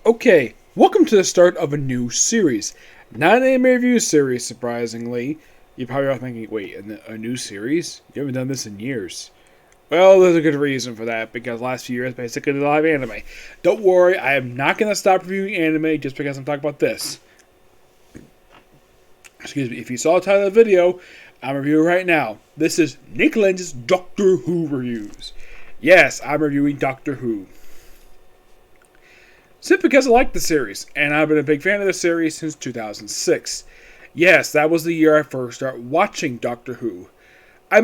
Okay, welcome to the start of a new series. Not an anime review series, surprisingly. You probably are thinking, wait, a new series? You haven't done this in years. Well, there's a good reason for that, because last few years basically did a lot of anime. Don't worry, I am not going to stop reviewing anime just because I'm talking about this. Excuse me, if you saw the title of the video, I'm reviewing right now. This is Nick Lenz's Doctor Who reviews. Yes, I'm reviewing Doctor Who. Simply because I like the series, and I've been a big fan of the series since 2006. Yes, that was the year I first started watching Doctor Who. I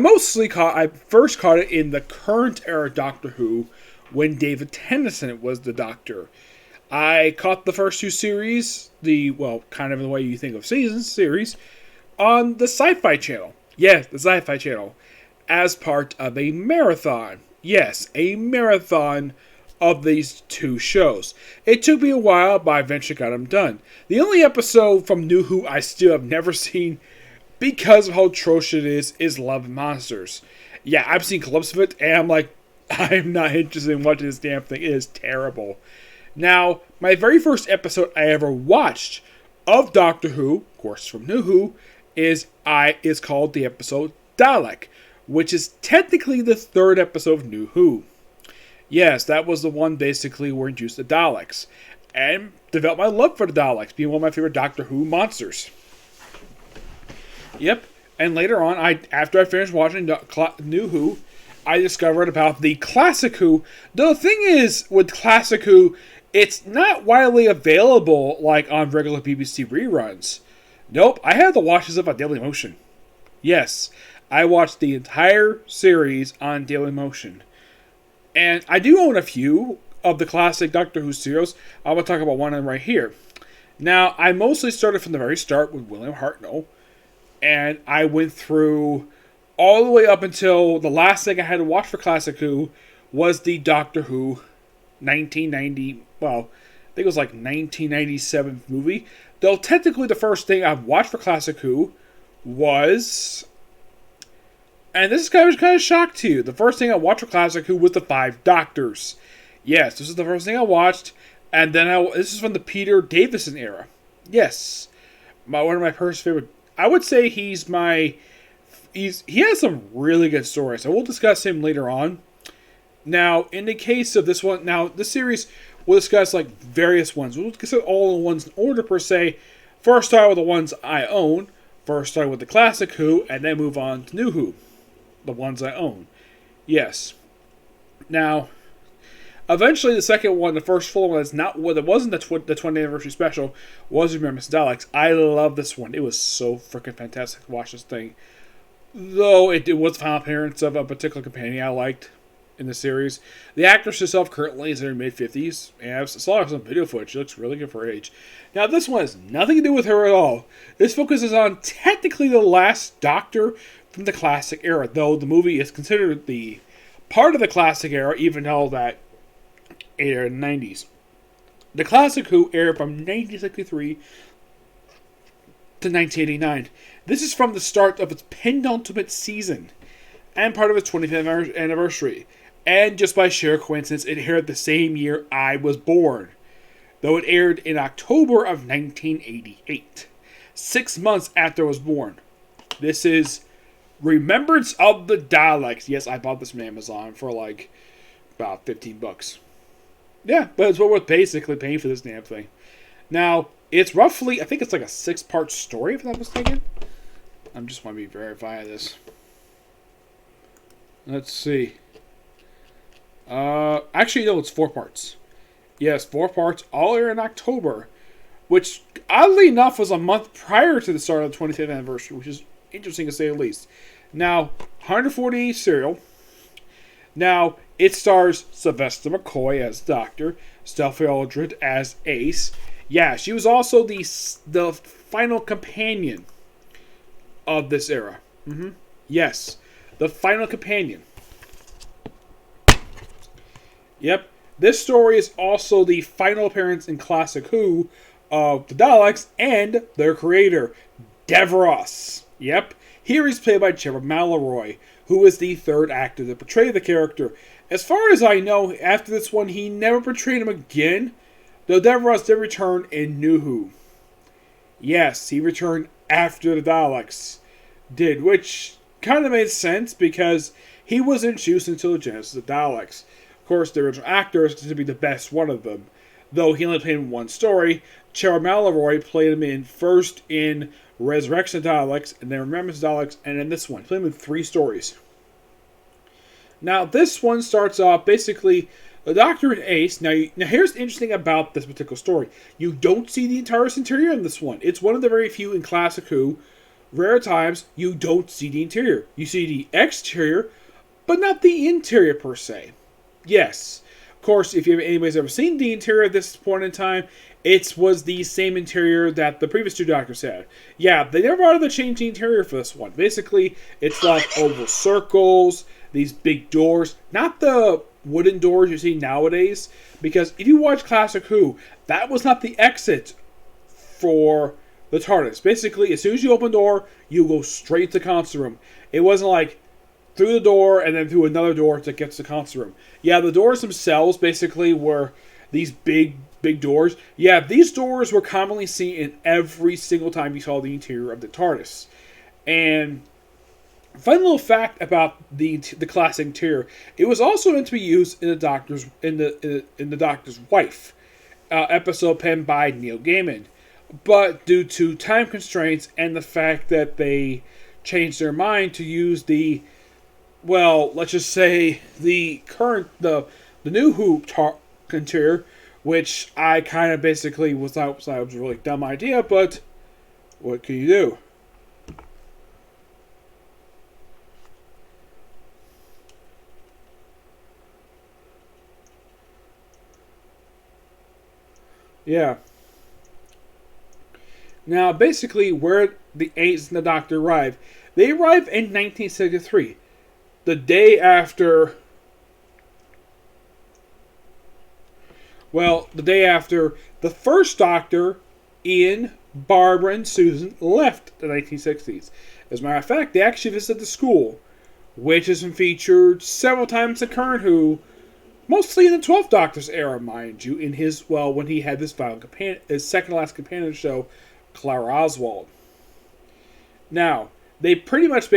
first caught it in the current era Doctor Who, when David Tennant was the Doctor. I caught the first two series, kind of in the way you think of series, on the Sci-Fi Channel. Yes, the Sci-Fi Channel. As part of a marathon. Yes, a marathon of these two shows. It took me a while, but I eventually got them done. The only episode from New Who I still have never seen, because of how atrocious it is Love and Monsters. Yeah, I've seen clips of it, and I'm like, I'm not interested in watching this damn thing. It is terrible. Now, my very first episode I ever watched of Doctor Who, of course from New Who, is called the episode Dalek, which is technically the third episode of New Who. Yes, that was the one basically where introduced the Daleks, and developed my love for the Daleks, being one of my favorite Doctor Who monsters. Yep, and later on, after I finished watching New Who, I discovered about the Classic Who. The thing is, with Classic Who, it's not widely available like on regular BBC reruns. Nope, I had to watch this on Dailymotion. Yes, I watched the entire series on Dailymotion. And I do own a few of the classic Doctor Who serials. I'm going to talk about one of them right here. Now, I mostly started from the very start with William Hartnell. And I went through all the way up until the last thing I had to watch for Classic Who was the Doctor Who 1990, I think it was like 1997 movie. Though technically the first thing I've watched for Classic Who was, and this is kind of shock to you, the first thing I watched for Classic Who was the Five Doctors. Yes, this is the first thing I watched, and then this is from the Peter Davison era. Yes, one of my first favorite. I would say he has some really good stories. I will discuss him later on. Now, in the case of this one, this series, we'll discuss like various ones. We'll discuss all the ones in order per se. First start with the ones I own. First start with the Classic Who, and then move on to New Who. The ones I own. Yes. Now, eventually the second one, the first full one, that wasn't the 20th anniversary special, was Remembrance Daleks. I love this one. It was so freaking fantastic to watch this thing. Though it was the final appearance of a particular companion I liked in the series. The actress herself currently is in her mid-50s, and I saw some video footage. She looks really good for her age. Now, this one has nothing to do with her at all. This focuses on technically the last Doctor from the classic era, though the movie is considered the part of the classic era, even though that it aired in the 90s. The Classic Who aired from 1963 to 1989. This is from the start of its penultimate season, and part of its 25th anniversary. And just by sheer coincidence, it aired the same year I was born, though it aired in October of 1988, 6 months after I was born. This is Remembrance of the Daleks. Yes, I bought this from Amazon for like about $15. Yeah, but it's what we're basically paying for this damn thing. Now, it's roughly, I think it's like a 6-part story, if I'm not mistaken. I just want to be verifying this. Let's see. Actually, no, it's 4 parts. Yes, 4 parts, all air in October, which, oddly enough, was a month prior to the start of the 25th anniversary, which is interesting to say the least. Now, 140 serial. Now, it stars Sylvester McCoy as Doctor, Stella Aldred as Ace. Yeah, she was also the final companion of this era. Yes, the final companion. Yep, this story is also the final appearance in Classic Who of the Daleks and their creator, Davros. Yep, here he's played by Trevor Malloy, who is the third actor to portray the character. As far as I know, after this one, he never portrayed him again, Though Davros did return in New Who. Yes, he returned after the Daleks did, which kind of made sense because he was introduced into the genesis of Daleks. Of course, the original actor is to be the best one of them, though he only played in one story. Cheryl Malloy played him in first in Resurrection of Daleks, and then Remembrance of Daleks, and then this one. He played him in 3 stories. Now, this one starts off basically the Doctor and Ace. Now, here's the interesting about this particular story. You don't see the entire interior in this one. It's one of the very few in Classic Who, rare times, you don't see the interior. You see the exterior, but not the interior per se. Yes, of course, if anybody's ever seen the interior at this point in time, it was the same interior that the previous 2 Doctors had. Yeah, they never bothered to change the interior for this one. Basically, it's like oval circles, these big doors, not the wooden doors you see nowadays, because if you watch Classic Who, that was not the exit for the TARDIS. Basically, as soon as you open the door, you go straight to the console room. It wasn't like through the door and then through another door to get to the console room. Yeah, the doors themselves basically were these big doors. Yeah, these doors were commonly seen in every single time you saw the interior of the TARDIS. And fun little fact about the classic interior: it was also meant to be used in the Doctor's Wife episode penned by Neil Gaiman, but due to time constraints and the fact that they changed their mind to use the, well, let's just say the new Who interior, which I kind of basically was a really dumb idea, but what can you do? Yeah. Now, basically, where the Ace and the Doctor arrive, they arrive in 1963, the day after. Well, the day after the first Doctor, Ian, Barbara, and Susan left the 1960s. As a matter of fact, they actually visited the school, which has been featured several times in current Who, mostly in the 12th Doctor's era, mind you, in his, well, when he had this his second to last companion show, Clara Oswald. Now, they pretty much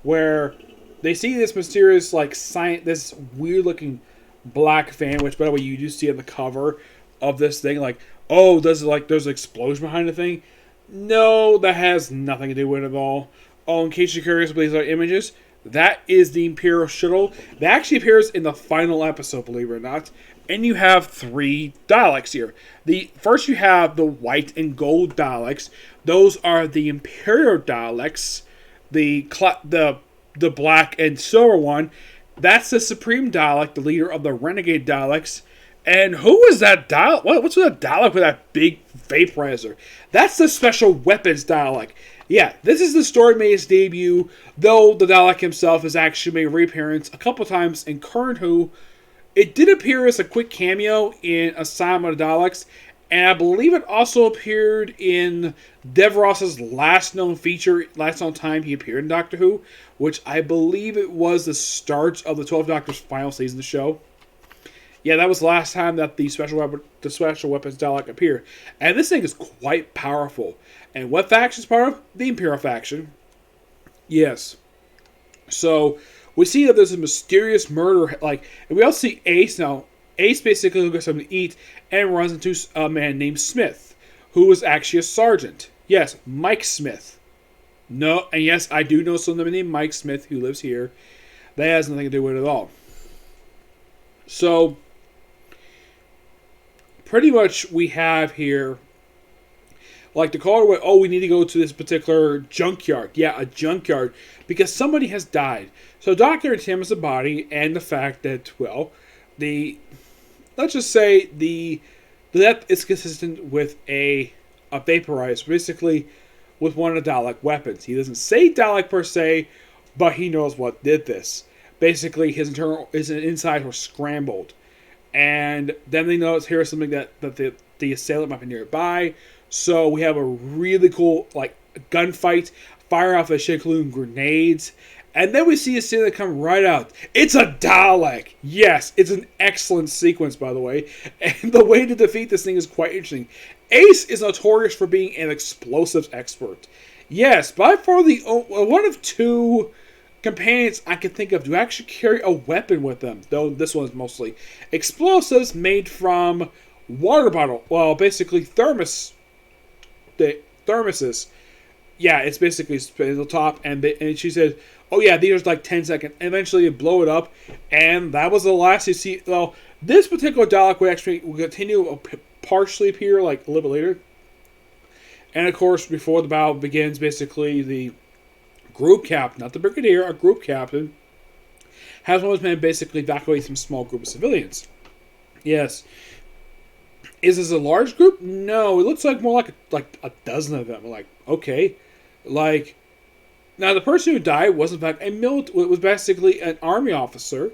where they see this mysterious, like, this weird looking black fan, which, by the way, you do see on the cover of this thing, like, oh, there's an explosion behind the thing? No, that has nothing to do with it at all. Oh, in case you're curious about these other images, that is the Imperial Shuttle. That actually appears in the final episode, believe it or not. And you have 3 Daleks here. First you have the white and gold Daleks. Those are the Imperial Daleks. The black and silver one, that's the Supreme Dalek, the leader of the Renegade Daleks. And who is that Dalek? What's with that Dalek with that big vaporizer? That's the Special Weapons Dalek. Yeah, this is the story made its debut, though the Dalek himself has actually made a reappearance a couple times in current Who. It did appear as a quick cameo in Asylum of the Daleks, and I believe it also appeared in Devros's last known time he appeared in Doctor Who, which I believe it was the start of the 12th Doctor's final season of the show. Yeah, that was the last time that the Special Weapons Dalek appeared. And this thing is quite powerful. And what faction is part of? The Imperial faction. Yes. So, we see that there's a mysterious murder, and we also see Ace. Now, Ace basically gets something to eat and runs into a man named Smith, who is actually a sergeant. Yes, Mike Smith. No, and yes, I do know someone named Mike Smith who lives here. That has nothing to do with it at all. So, pretty much we have here, like the caller went, oh, we need to go to this particular junkyard. Yeah, a junkyard, because somebody has died. So Doctor examines the body and the fact that, well, let's just say the death is consistent with a vaporizer, basically with one of the Dalek weapons. He doesn't say Dalek per se, but he knows what did this. Basically, his insides were scrambled. And then they notice here's something that the assailant might be nearby. So we have a really cool gunfight, fire off of Shikloon grenades, And then we see a scene that come right out. It's a Dalek! Yes, it's an excellent sequence, by the way. And the way to defeat this thing is quite interesting. Ace is notorious for being an explosives expert. Yes, by far the one of two companions I can think of to actually carry a weapon with them. Though this one's mostly explosives made from water bottle. Well, basically thermoses. Yeah, it's basically the top, and she said, "Oh yeah, these are like 10 seconds." And eventually, you blow it up, and that was the last you see. Well, this particular Dalek will continue to partially appear like a little bit later, and of course, before the battle begins, basically the group captain, not the brigadier, a group captain, has one of his men basically evacuate some small group of civilians. Yes. Is this a large group? No, it looks like more like a dozen of them. Like, okay. Like, now the person who died was in fact was basically an army officer,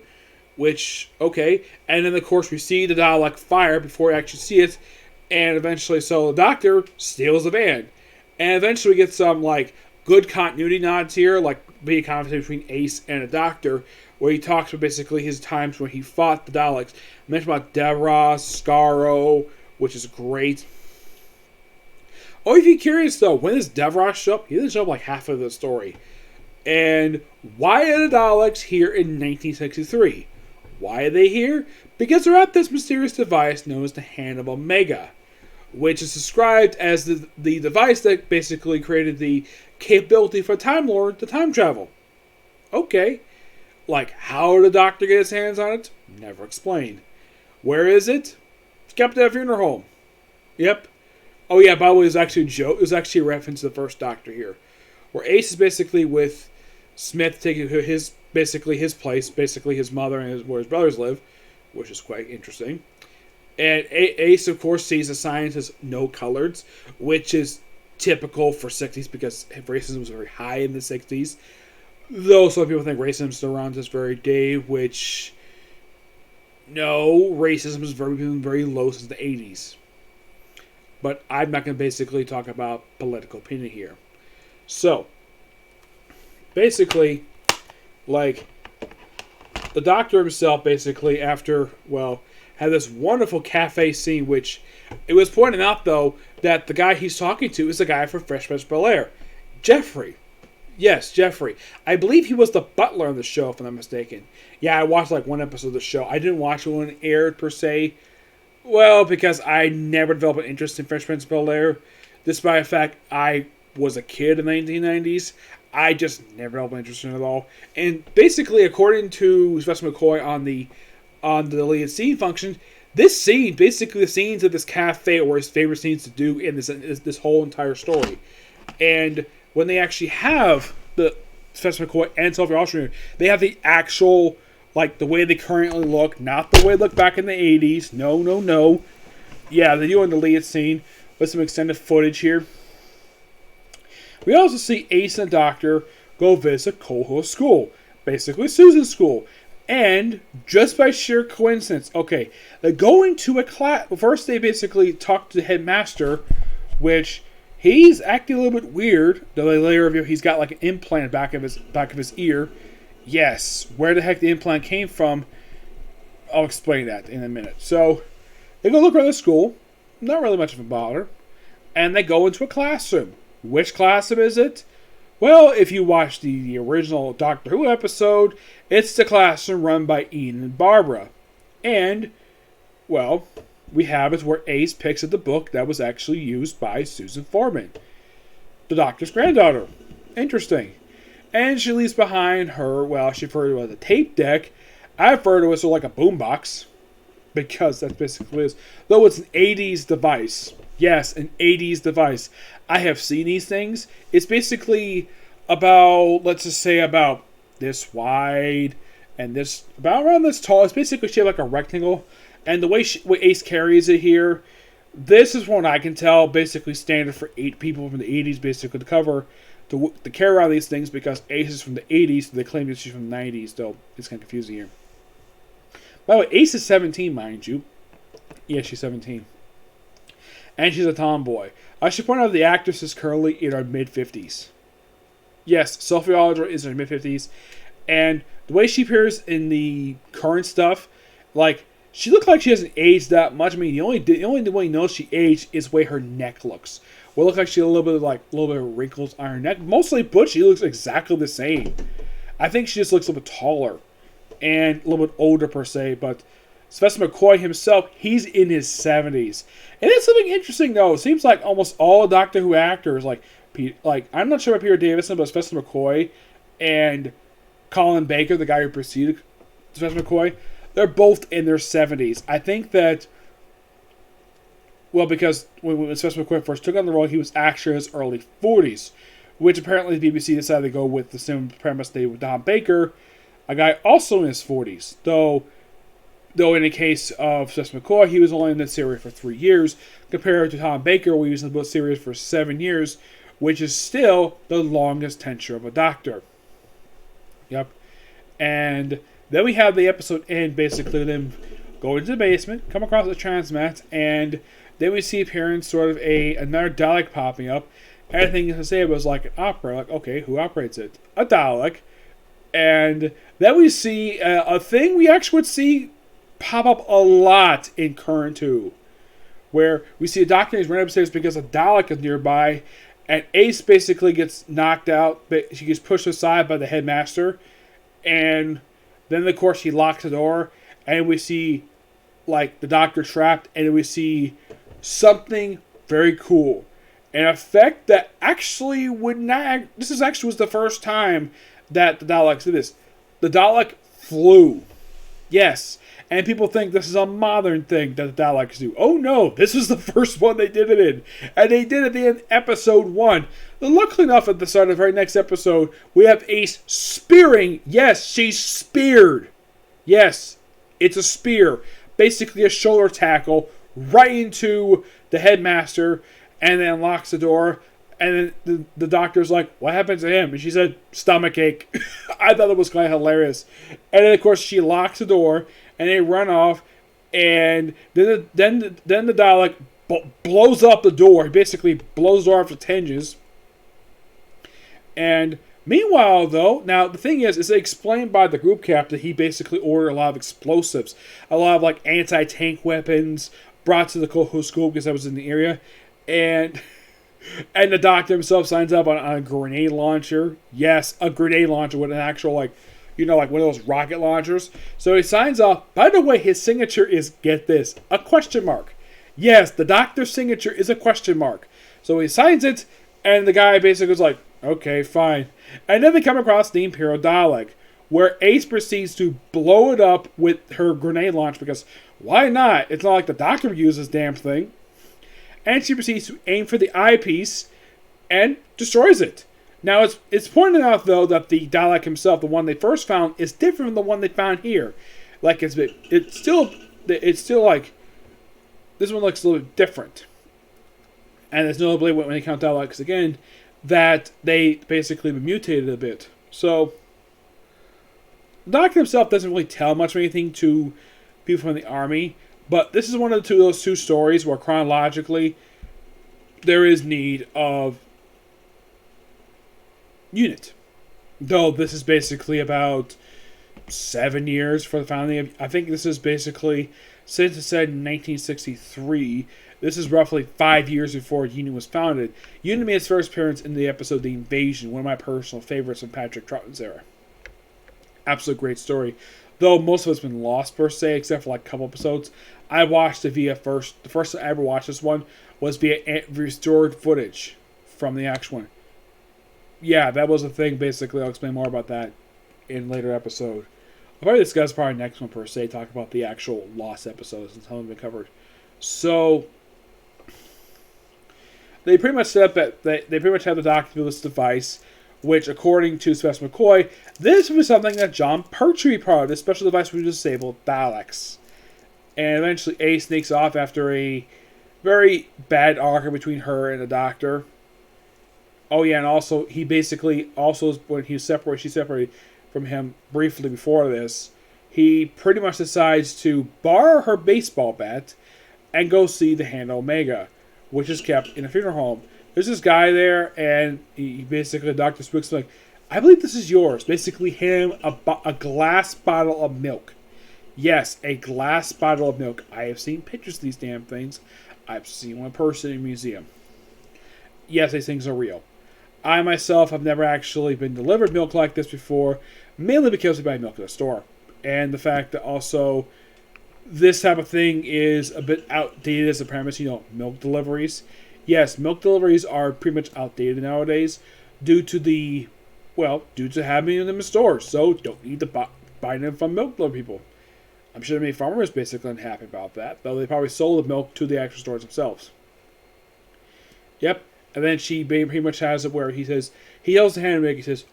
which, okay. And then of course we see the Dalek fire before we actually see it, and eventually so the Doctor steals the van. And eventually we get some like good continuity nods here, like being a conversation between Ace and the Doctor, where he talks about basically his times when he fought the Daleks. I mentioned about Devros, Scarrow, which is great. Oh, if you're curious though, when does Devros show up? He doesn't show up like half of the story. And why are the Daleks here in 1963? Why are they here? Because they're at this mysterious device known as the Hand of Omega, which is described as the device that basically created the capability for Time Lord to time travel. Okay. Like, how did the Doctor get his hands on it? Never explained. Where is it? It's kept at a funeral home. Yep. Oh yeah, by the way, it was actually a joke. It was actually a reference to the first Doctor here, where Ace is basically with Smith taking his place, basically his mother and where his brothers live, which is quite interesting. And Ace, of course, sees the signs as no coloreds, which is typical for 60s because racism was very high in the 60s. Though some people think racism is still around this very day, which, no, racism has been very low since the 80s. But I'm not going to basically talk about political opinion here. So, basically, like, the Doctor himself basically, after, well, had this wonderful cafe scene, which it was pointed out, though, that the guy he's talking to is the guy from Fresh Prince of Bel-Air, Jeffrey. Yes, Jeffrey. I believe he was the butler on the show, if I'm not mistaken. Yeah, I watched like one episode of the show. I didn't watch it when it aired, per se. Well, because I never developed an interest in Fresh Prince of Bel-Air. Despite the fact I was a kid in the 1990s, I just never developed an interest in it at all. And basically, according to Sylvester McCoy on the deleted scene function, this scene, basically the scenes of this cafe were his favorite scenes to do in this whole entire story. And when they actually have the Sylvester McCoy and Sylvia Austin, they have the actual, like, the way they currently look, not the way they look back in the 80s. No. Yeah, they do a deleted scene with some extended footage here. We also see Ace and the Doctor go visit Coho's school, basically Susan's school. And just by sheer coincidence, okay, they go into a class. First, they basically talk to the headmaster, which he's acting a little bit weird. Though they later reveal he's got like an implant back of his ear. Yes, where the heck the implant came from, I'll explain that in a minute. So they go look around the school, not really much of a bother, and they go into a classroom. Which classroom is it? Well, if you watch the original Doctor Who episode, it's the classroom run by Ian and Barbara. And, well, we have it where Ace picks up the book that was actually used by Susan Foreman, the Doctor's granddaughter. Interesting. And she leaves behind her, well, she referred to it as a tape deck. I refer to it as like a boombox, because that's basically what it is. Though it's an 80s device. Yes, an 80s device. I have seen these things. It's basically about, let's just say about this wide and this, about around this tall. It's basically shaped like a rectangle. And the way Ace carries it here, this is one I can tell basically standard for 8 people from the 80s basically to cover, to carry around these things, because Ace is from the 80s, so they claim that she's from the 90s, though it's kind of confusing here. By the way, Ace is 17, mind you. Yeah, she's 17. And she's a tomboy. I should point out the actress is currently in her mid-50s. Yes, Sophie Aldra is in her mid-50s. And the way she appears in the current stuff, like, she looks like she hasn't aged that much. I mean, the only way you know she aged is the way her neck looks. Well, it looks like she has a little bit of wrinkles on her neck. Mostly, but she looks exactly the same. I think she just looks a little bit taller and a little bit older per se. But Sylvester McCoy himself, he's in his 70s. And it's something interesting though. It seems like almost all Doctor Who actors, like I'm not sure about Peter Davison, but Sylvester McCoy and Colin Baker, the guy who preceded Sylvester McCoy, they're both in their 70s. I think that, well, because when Sylvester McCoy first took on the role, he was actually in his early 40s, which apparently the BBC decided to go with the same premise they did with Tom Baker, a guy also in his 40s. Though in the case of Sylvester McCoy, he was only in the series for 3 years, compared to Tom Baker, who was in the series for 7 years, which is still the longest tenure of a Doctor. Yep. And then we have the episode end, basically them go into the basement, come across the transmat, and then we see appearance sort of another Dalek popping up. Everything to say was like an opera. Like, okay, who operates it? A Dalek. And then we see a thing we actually would see pop up a lot in current 2, where we see a Doctor is running upstairs because a Dalek is nearby, and Ace basically gets knocked out, but she gets pushed aside by the headmaster, and then of course he locks the door, and we see like the Doctor trapped, and we see something very cool, an effect that actually would not. This is actually was the first time that the Daleks did this. The Dalek flew. Yes. And people think this is a modern thing that the Daleks do. Oh no, this is the first one they did it in. And they did it in episode 1. But luckily enough, at the start of the very next episode, we have Ace spearing. Yes, she's speared. Yes, it's a spear. Basically a shoulder tackle right into the headmaster, and then locks the door. And then the Doctor's like, what happened to him? And she said, stomach ache. I thought it was kind of hilarious. And then, of course, she locks the door, and they run off. And then the Dalek blows up the door. He basically blows the door off its hinges. And meanwhile, though, now the thing is explained by the group captain. He basically ordered a lot of explosives, a lot of like anti-tank weapons brought to the school because I was in the area. And the Doctor himself signs up on a grenade launcher. Yes, a grenade launcher with an actual, like one of those rocket launchers. So he signs up. By the way, his signature is, get this, a question mark. Yes, the Doctor's signature is a question mark. So he signs it, and the guy basically is like, okay, fine. And then they come across the Imperial Dalek, where Ace proceeds to blow it up with her grenade launch, because why not? It's not like the Doctor uses this damn thing. And she proceeds to aim for the eyepiece and destroys it. Now, it's pointed out, though, that the Dalek himself, the one they first found, is different from the one they found here. Like, it's still like, this one looks a little bit different. And it's notably, when they count Daleks again, that they basically mutated a bit. So, the Doctor himself doesn't really tell much of anything to people from the Army. But this is one of those two stories where chronologically there is need of unit. Though this is basically about 7 years for the founding of... I think this is basically, since it said in 1963, this is roughly 5 years before Unit was founded. Unit made its first appearance in the episode The Invasion, one of my personal favorites from Patrick Troughton's era. Absolute great story. Though most of it's been lost per se, except for like a couple episodes. I watched it via first. The first time I ever watched this one was via restored footage from the actual one. Yeah, that was a thing. Basically, I'll explain more about that in a later episode. I'll probably discuss probably next one per se, talk about the actual lost episodes and some of them covered. So they pretty much set up that they pretty much have the Doctor do this device, which, according to Sylvester McCoy, this was something that John Pertwee part of. This special device would disable Daleks. And eventually Ace sneaks off after a very bad argument between her and the Doctor. Oh yeah, and also, he basically, also, when she separated from him briefly before this, he pretty much decides to borrow her baseball bat and go see the Hand Omega, which is kept in a funeral home. there's this guy there, and he basically, Dr. Spook's like, I believe this is yours. Basically, a glass bottle of milk. Yes, a glass bottle of milk. I have seen pictures of these damn things. I've seen one person in a museum. Yes, these things are real. I myself have never actually been delivered milk like this before, mainly because we buy milk at the store. And the fact that also this type of thing is a bit outdated as a premise, milk deliveries. Yes, milk deliveries are pretty much outdated nowadays due to having them in stores. So don't need to buy them from milk delivery people. I'm sure many farmers basically unhappy about that, though they probably sold the milk to the actual stores themselves. Yep. And then she pretty much has it where he says, he yells the handbag, he says,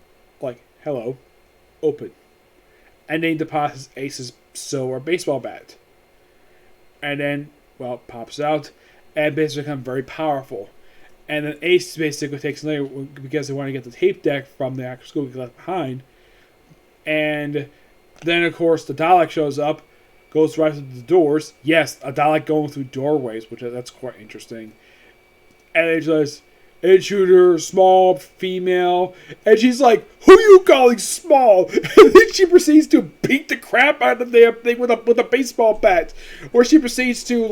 hello, open. And then he deposits Ace's silver baseball bat. And then, pops out, and basically becomes very powerful. And then Ace basically takes later because they want to get the tape deck from the actual school he left behind. And then, of course, the Dalek shows up, goes right through the doors. Yes, a Dalek going through doorways, that's quite interesting. And it says, intruder, small, female. And she's like, who are you calling small? And then she proceeds to beat the crap out of the damn thing with a baseball bat. Where she proceeds to,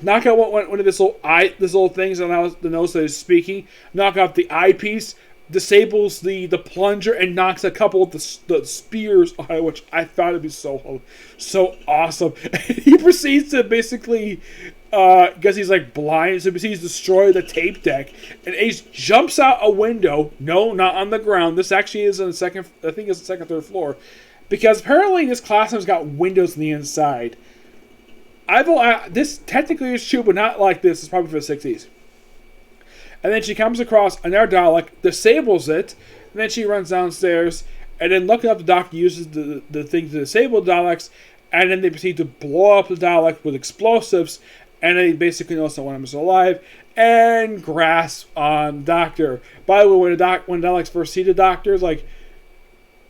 knock out one of this little things on the nose that is speaking. Knock out the eyepiece. Disables the plunger and knocks a couple of the spears on it, which I thought would be so awesome. And he proceeds to basically, because he's blind, so he proceeds to destroy the tape deck. And Ace jumps out a window. No, not on the ground. This actually is on the second, I think it's the second, third floor, because apparently this classroom's got windows on the inside. This technically is true, but not like this. It's probably for the 60s. And then she comes across another Dalek, disables it, and then she runs downstairs, and then looking up, the doctor uses the thing to disable the Daleks, and then they proceed to blow up the Dalek with explosives, and they basically notice that one of them is alive, and grasp on the Doctor. By the way, when Daleks first see the Doctor, it's like,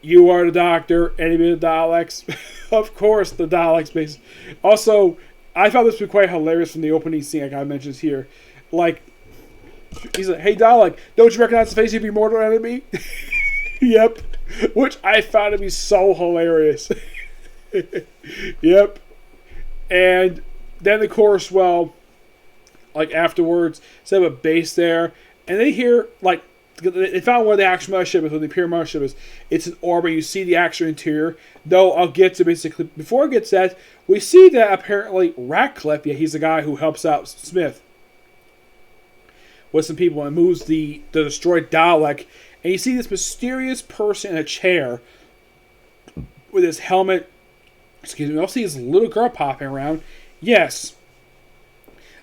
you are the Doctor, enemy of the Daleks. Of course, the Daleks, basically. Also, I found this to be quite hilarious from the opening scene, like I mentioned here. He's like, hey Dalek, don't you recognize the face of your mortal enemy? Yep. Which I found to be so hilarious. Yep. And then of course, afterwards, set up a base there, and they hear, they found where the actual mothership is, where the Imperial mothership is. It's an orbit, you see the actual interior. Though I'll get to basically, before it gets that, we see that apparently Ratcliffe, he's the guy who helps out Smith with some people and moves the destroyed Dalek. And you see this mysterious person in a chair with his helmet. Excuse me. I'll see this little girl popping around. Yes.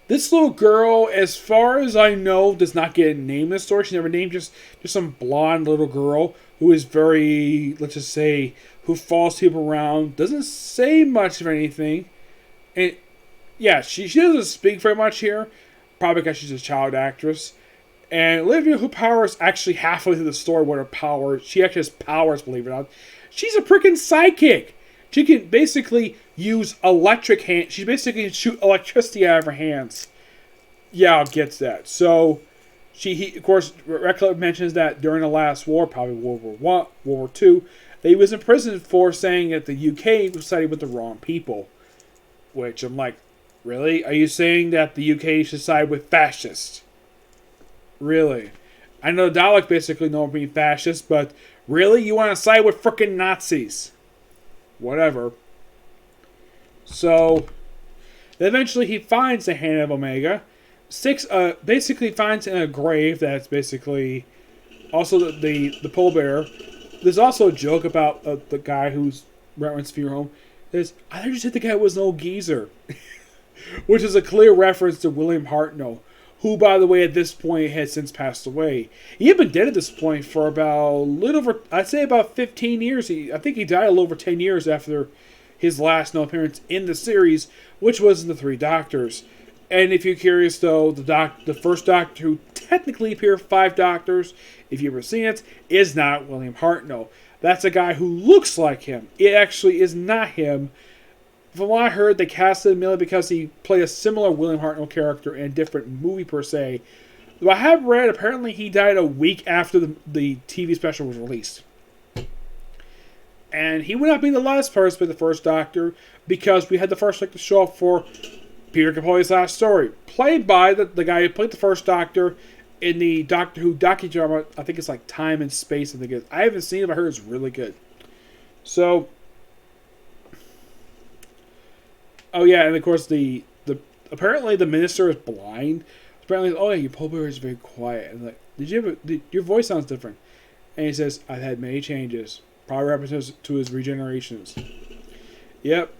This little girl, as far as I know, does not get a name in the story. She's never named, just some blonde little girl who is very, let's just say, who follows people around. Doesn't say much of anything. And yeah, she doesn't speak very much here. Probably because she's a child actress. And Olivia, who powers actually halfway through the story, what her power, she actually has powers, believe it or not. She's a freaking psychic. She can basically use electric hands. She basically can shoot electricity out of her hands. Yeah, I'll get that. So, of course, Ratcliffe mentions that during the last war, probably World War World War II, that he was imprisoned for saying that the UK was siding with the wrong people. Which I'm like, really? Are you saying that the UK should side with fascists? Really? I know the Dalek basically know being fascist, but really? You want to side with frickin' Nazis? Whatever. So, eventually he finds the Hand of Omega. Basically finds in a grave that's basically also the pallbearer. There's also a joke about the guy who's Remembrance funeral home. I thought you said the guy was an old geezer. Which is a clear reference to William Hartnell, who, by the way, at this point had since passed away. He had been dead at this point for about I'd say about 15 years. I think he died a little over 10 years after his last known appearance in the series, which was in the Three Doctors. And if you're curious, though, the first Doctor who technically appeared 5 Doctors, if you've ever seen it, is not William Hartnell. That's a guy who looks like him. It actually is not him. From what I heard, they casted him merely because he played a similar William Hartnell character in a different movie per se. What I have read, apparently he died a week after the TV special was released. And he would not be the last person to be the first Doctor, because we had the first Doctor show up for Peter Capaldi's last story, played by the guy who played the first Doctor in the Doctor Who docudrama. I think it's like Time and Space. I think it is. I haven't seen it, but I heard it's really good. So, oh yeah, and of course the apparently the minister is blind. Apparently, oh yeah, your pulpit is very quiet. And like, your voice sounds different. And he says, I've had many changes. Probably represents to his regenerations. Yep.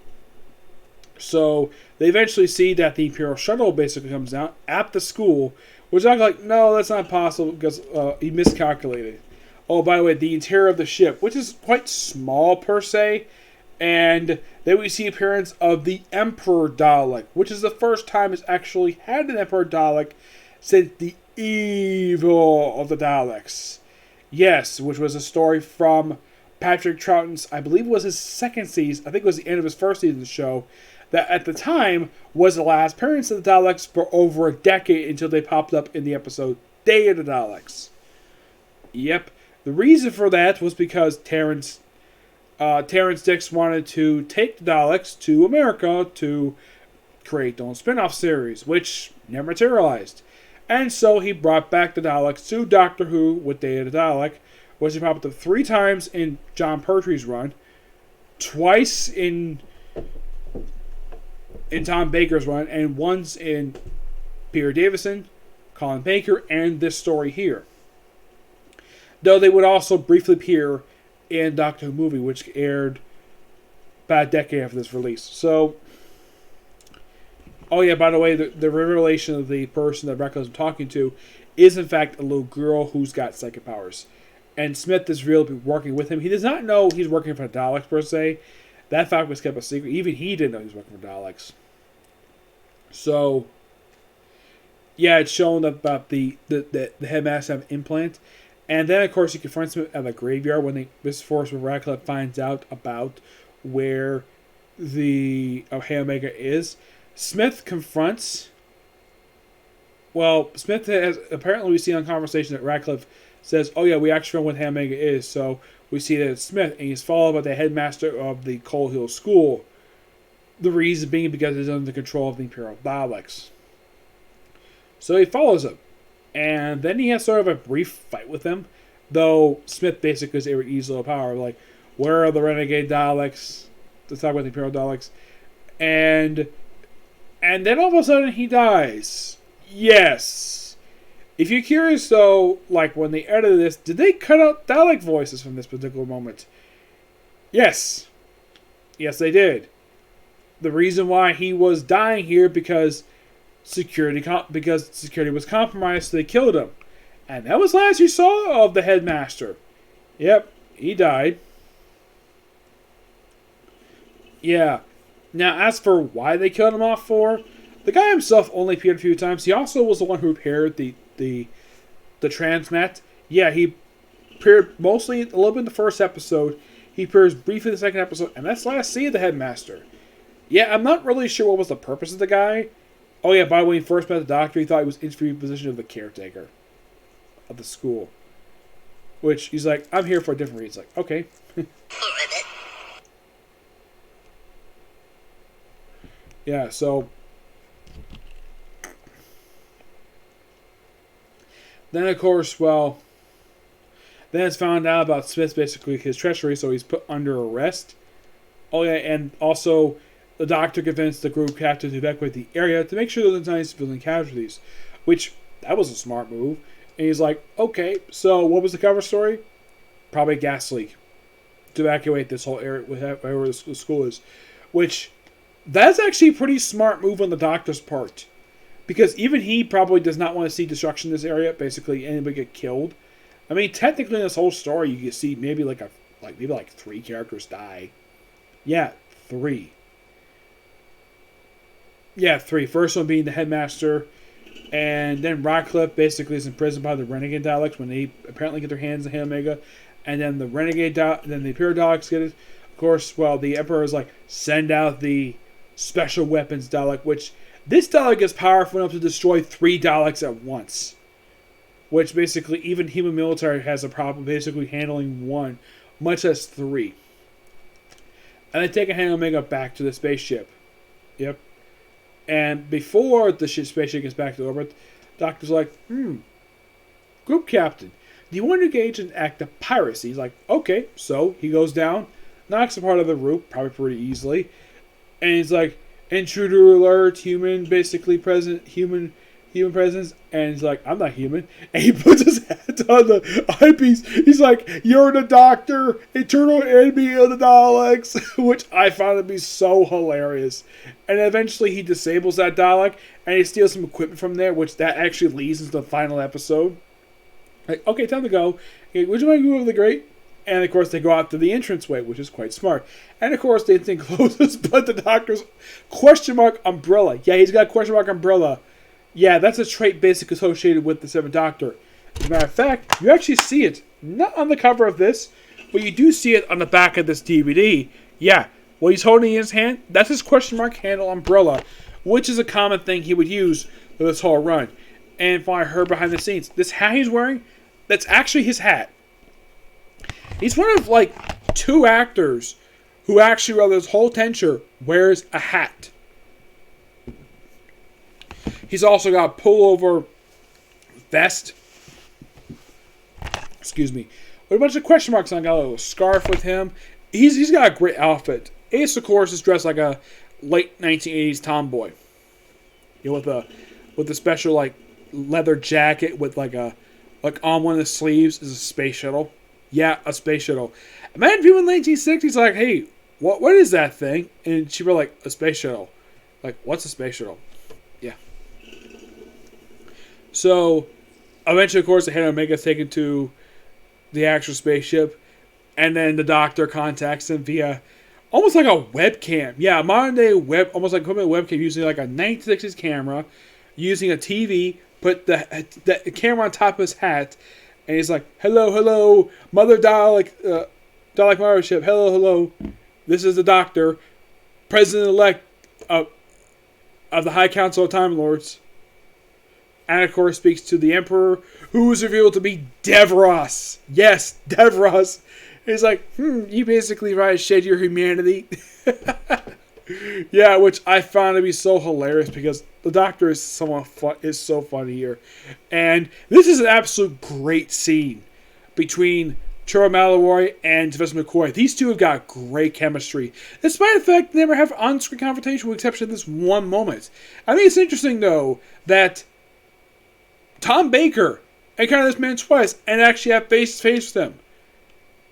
So they eventually see that the Imperial shuttle basically comes out at the school, which I'm like, no, that's not possible because he miscalculated. Oh, by the way, the interior of the ship, which is quite small per se, and then we see appearance of the Emperor Dalek, which is the first time it's actually had an Emperor Dalek since the evil of the Daleks. Yes, which was a story from Patrick Troughton's, I believe it was his second season, I think it was the end of his first season of the show, that at the time was the last appearance of the Daleks for over a decade until they popped up in the episode Day of the Daleks. Yep. The reason for that was because Terrence Dix wanted to take the Daleks to America to create their own spin-off series, which never materialized. And so he brought back the Daleks to Doctor Who with Day of the Dalek, which he popped up 3 times in John Pertwee's run, twice in Tom Baker's run, and once in Peter Davison, Colin Baker, and this story here. Though they would also briefly appear in Doctor Who movie, which aired about a decade after this release. So, oh yeah, by the way, the revelation of the person that Reckless is talking to is in fact a little girl who's got psychic powers. And Smith is really working with him. He does not know he's working for Daleks per se. That fact was kept a secret. Even he didn't know he was working for Daleks. So, yeah, it's shown about the headmaster have an implant. And then, of course, he confronts him at the graveyard when Miss Force with Radcliffe finds out about where the Hey Omega is. Smith confronts... Well, Smith has... Apparently, we see on conversation that Radcliffe says, oh yeah, we actually know what Hey Omega is. So, we see that it's Smith, and he's followed by the headmaster of the Coal Hill School. The reason being because he's under the control of the Imperial Daleks. So, he follows him. And then he has sort of a brief fight with them. Though Smith basically is able to use a little power. Like, where are the renegade Daleks? Let's talk about the Imperial Daleks. And then all of a sudden he dies. Yes. If you're curious though, like when they edited this, did they cut out Dalek voices from this particular moment? Yes. Yes, they did. The reason why he was dying here because security was compromised, so they killed him. And that was last you saw of the headmaster. Yep, he died. Yeah. Now, as for why they killed him off for, the guy himself only appeared a few times. He also was the one who repaired the transmat. Yeah, he appeared mostly a little bit in the first episode. He appears briefly in the second episode, and that's last seen of the headmaster. Yeah, I'm not really sure what was the purpose of the guy. Oh yeah, by the way, when he first met the doctor, he thought he was in the position of the caretaker of the school. Which, he's like, I'm here for a different reason. Like, okay. Yeah, so... Then, of course, well... Then it's found out about Smith's, basically, his treachery, so he's put under arrest. Oh yeah, and also... The doctor convinced the group captain to evacuate the area to make sure there's not any civilian casualties. Which, that was a smart move. And he's like, okay, so what was the cover story? Probably a gas leak. To evacuate this whole area, wherever the school is. Which, that's actually a pretty smart move on the doctor's part. Because even he probably does not want to see destruction in this area. Basically, anybody get killed. I mean, technically in this whole story, you can see maybe like 3 characters die. Yeah, 3. Yeah, 3. First one being the headmaster, and then Radcliffe basically is imprisoned by the renegade Daleks when they apparently get their hands on Hey Omega, and then the then the Imperial Daleks get it. Of course, well, the Emperor is like, send out the special weapons Dalek, which this Dalek is powerful enough to destroy 3 Daleks at once. which basically even human military has a problem basically handling one, much less three. And they take a hand Omega back to the spaceship. Yep. And before the spaceship gets back to orbit, Doctor's like, group captain, do you want to engage in an act of piracy? He's like, okay. So he goes down, knocks a part of the roof, probably pretty easily. And he's like, intruder alert, human presence. And he's like, I'm not human. And he puts his hat on the eyepiece. He's like, you're the Doctor, eternal enemy of the Daleks. Which I found to be so hilarious. And eventually he disables that Dalek. And he steals some equipment from there. Which that actually leads into the final episode. Like, okay, time to go. Okay, would you mind going over the grate? And of course they go out to the entranceway, which is quite smart. And of course the thing closes, but the Doctor's question mark umbrella. Yeah, he's got a question mark umbrella. Yeah, that's a trait basically associated with the Seventh Doctor. As a matter of fact, you actually see it, not on the cover of this, but you do see it on the back of this DVD. Yeah, what he's holding in his hand, that's his question mark handle umbrella, which is a common thing he would use for this whole run. And from what I heard behind the scenes, this hat he's wearing, that's actually his hat. He's one of, like, 2 actors who actually, rather his whole tenure, wears a hat. He's also got a pullover vest. Excuse me. With a bunch of question marks on. Got a little scarf with him. He's got a great outfit. Ace, of course, is dressed like a late 1980s tomboy. You know, with a special, like, leather jacket with, like on one of the sleeves is a space shuttle. Yeah, a space shuttle. Imagine people in the 1960s like, hey, what is that thing? And she'd be like, a space shuttle. Like, what's a space shuttle? Yeah. So, eventually, of course, the head Omega is taken to the actual spaceship. And then the Doctor contacts him via almost like a webcam. Yeah, modern day almost like a webcam using like a 1960s camera, using a TV, put the camera on top of his hat. And he's like, hello, Mother Dalek, Dalek Mothership, hello. This is the Doctor, President-elect of the High Council of Time Lords. And, of course, speaks to the Emperor, who is revealed to be Devros. Yes, Devros. He's like, you basically try to shed your humanity. Yeah, which I found to be so hilarious because the Doctor is so funny here. And this is an absolute great scene between Trevor Malloy and Sylvester McCoy. These two have got great chemistry, despite the fact they never have on-screen confrontation with the exception of this one moment. I think it's interesting, though, that Tom Baker encountered this man twice and actually have face-to-face with him.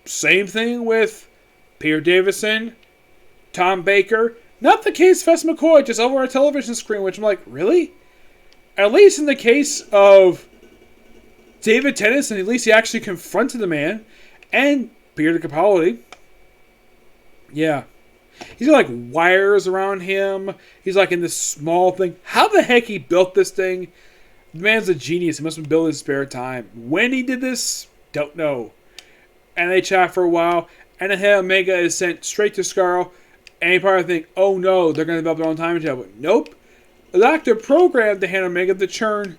Same thing with Peter Davison, Tom Baker. Not the case with Sylvester McCoy, just over a television screen, which I'm like, really? At least in the case of David Tennant, at least he actually confronted the man. And Peter Capaldi. Yeah. He's got like wires around him. He's like in this small thing. How the heck he built this thing? The man's a genius. He must have been building in his spare time. When he did this, don't know. And they chat for a while. And then Omega is sent straight to Skaro. And you probably think, oh no, they're going to develop their own time travel. Nope. The Doctor programmed the hand Omega to churn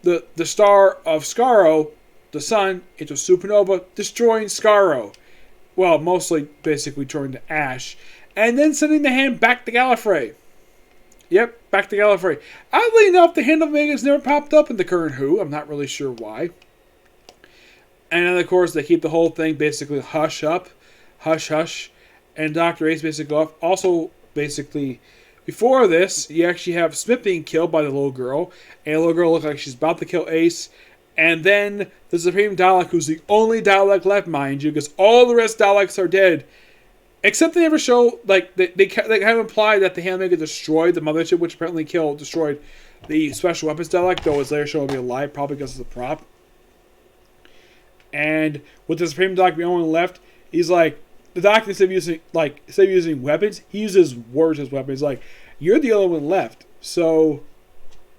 the star of Skaro, the sun, into supernova, destroying Skaro. Well, mostly basically turning to ash. And then sending the hand back to Gallifrey. Yep, back to Gallifrey. Oddly enough, the hand of Omega's never popped up in the current Who. I'm not really sure why. And then, of course, they keep the whole thing basically hush up. Hush, hush. And Dr. Ace basically off. Also, basically, before this, you actually have Smith being killed by the little girl. And the little girl looks like she's about to kill Ace. And then the Supreme Dalek, who's the only Dalek left, mind you, because all the rest Daleks are dead. Except they never show, like, they kind of imply that the hand Omega destroyed the mothership, which apparently destroyed the special weapons Dalek, though it's later shown to be alive, probably because of the prop. And with the Supreme Dalek being only left, he's like, the Doctor, instead of using weapons, he uses words as weapons. He's like, you're the only one left, so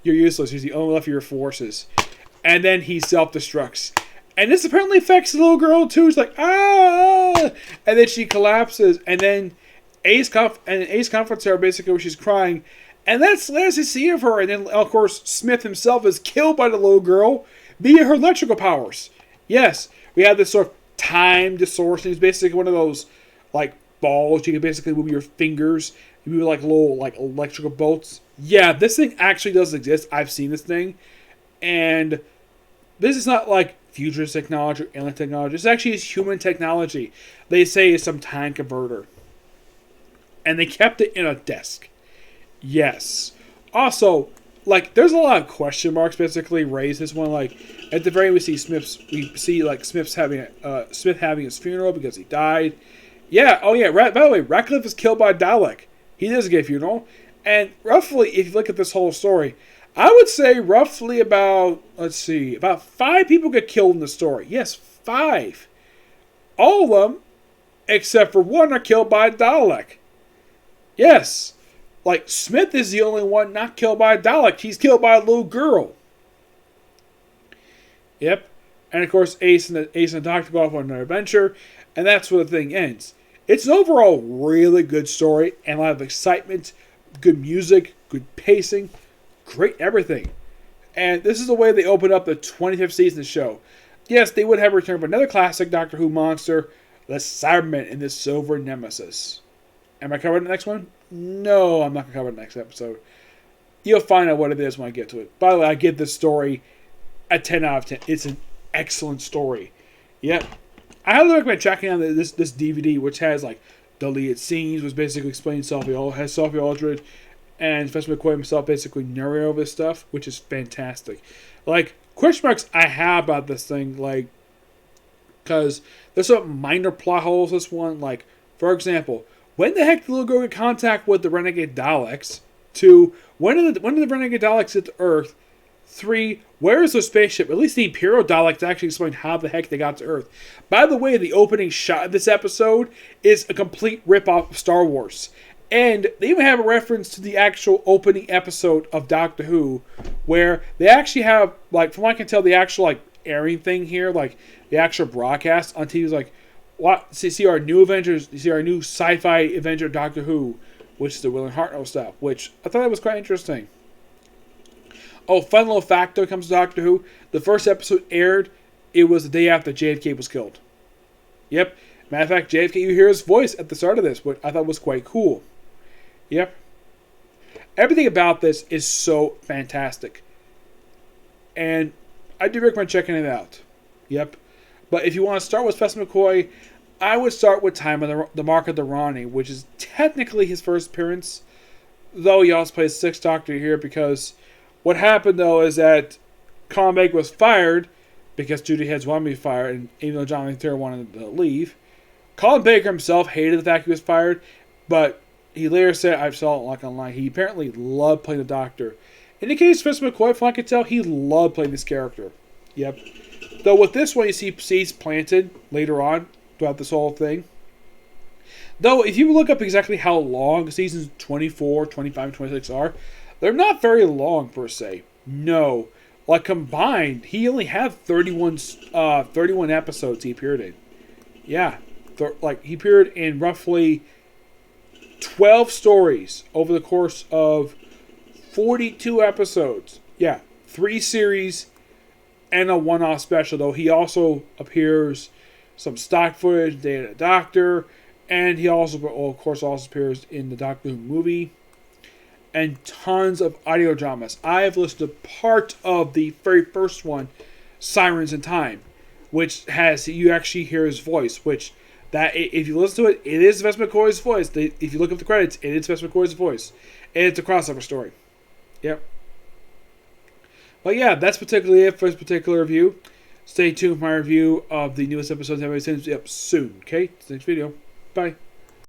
you're useless. He's the only one left of your forces. And then he self-destructs. And this apparently affects the little girl too. She's like, ah! And then she collapses. And then Ace comforts her basically where she's crying. And that's the last you see of her. And then, of course, Smith himself is killed by the little girl via her electrical powers. Yes, we have this sort of time distortion. It's basically one of those like balls. You can basically move your fingers. You move like little like electrical bolts. Yeah, this thing actually does exist. I've seen this thing, and this is not like futurist technology or alien technology. This actually is human technology. They say it's some time converter, and they kept it in a desk. Yes. Also, like, there's a lot of question marks basically raised. This one, like, at the very end, we see Smith having his funeral because he died. Yeah. Oh yeah. By the way, Ratcliffe is killed by Dalek. He doesn't get a funeral. And roughly, if you look at this whole story, I would say roughly about 5 people get killed in the story. Yes, 5. All of them, except for 1, are killed by Dalek. Yes. Like, Smith is the only one not killed by a Dalek. He's killed by a little girl. Yep. And of course, Ace and the Doctor go off on another adventure. And that's where the thing ends. It's an overall really good story. And a lot of excitement. Good music. Good pacing. Great everything. And this is the way they open up the 25th season of the show. Yes, they would have returned for another classic Doctor Who monster. The Cyberman in the Silver Nemesis. Am I covering the next one? No, I'm not going to cover the next episode. You'll find out what it is when I get to it. By the way, I give this story a 10 out of 10. It's an excellent story. Yep. I highly recommend checking out this DVD, which has like deleted scenes, which basically explains Sophie Aldred and Professor McCoy himself basically narrate over this stuff, which is fantastic. Like, question marks I have about this thing, like, because there's some minor plot holes. This one, like, for example, when the heck did the little girl get contact with the renegade Daleks? 2, when did the renegade Daleks hit the Earth? 3, where is the spaceship? At least the Imperial Daleks actually explain how the heck they got to Earth. By the way, the opening shot of this episode is a complete rip-off of Star Wars. And they even have a reference to the actual opening episode of Doctor Who, where they actually have, like, from what I can tell, the actual, like, airing thing here, like, the actual broadcast on TV is like, what? See our new Avengers, you see our new sci-fi Avenger Doctor Who, which is the William Hartnell stuff, which I thought that was quite interesting. Oh, fun little fact though, comes to Doctor Who. The first episode aired, it was the day after JFK was killed. Yep. Matter of fact, JFK, you hear his voice at the start of this, which I thought was quite cool. Yep. Everything about this is so fantastic. And I do recommend checking it out. Yep. But if you want to start with Professor McCoy, I would start with Time of the Mark of the Rani, which is technically his first appearance. Though he also plays 6th Doctor here, because what happened though is that Colin Baker was fired because Judy Heads wanted to be fired, and even though John Lee wanted to leave, Colin Baker himself hated the fact he was fired, but he later said, I saw it like online, he apparently loved playing the Doctor. In the case of Professor McCoy, from what I could tell, he loved playing this character. Yep. Though with this one, you see seeds planted later on throughout this whole thing. Though, if you look up exactly how long seasons 24, 25, and 26 are, they're not very long, per se. No. Like, combined, he only had 31 episodes he appeared in. Yeah. He appeared in roughly 12 stories over the course of 42 episodes. Yeah. 3 series and a one-off special, though. He also appears some stock footage, Day of the Doctor, and he also, of course, also appears in the Doctor Who movie, and tons of audio dramas. I have listened to part of the very first one, Sirens in Time, which has, you actually hear his voice, which, that if you listen to it, it is Professor McCoy's voice. If you look up the credits, it is Professor McCoy's voice. And it's a crossover story. Yep. But yeah, that's particularly it for this particular review. Stay tuned for my review of the newest episodes. Everybody sends it up soon. Okay? Next video. Bye.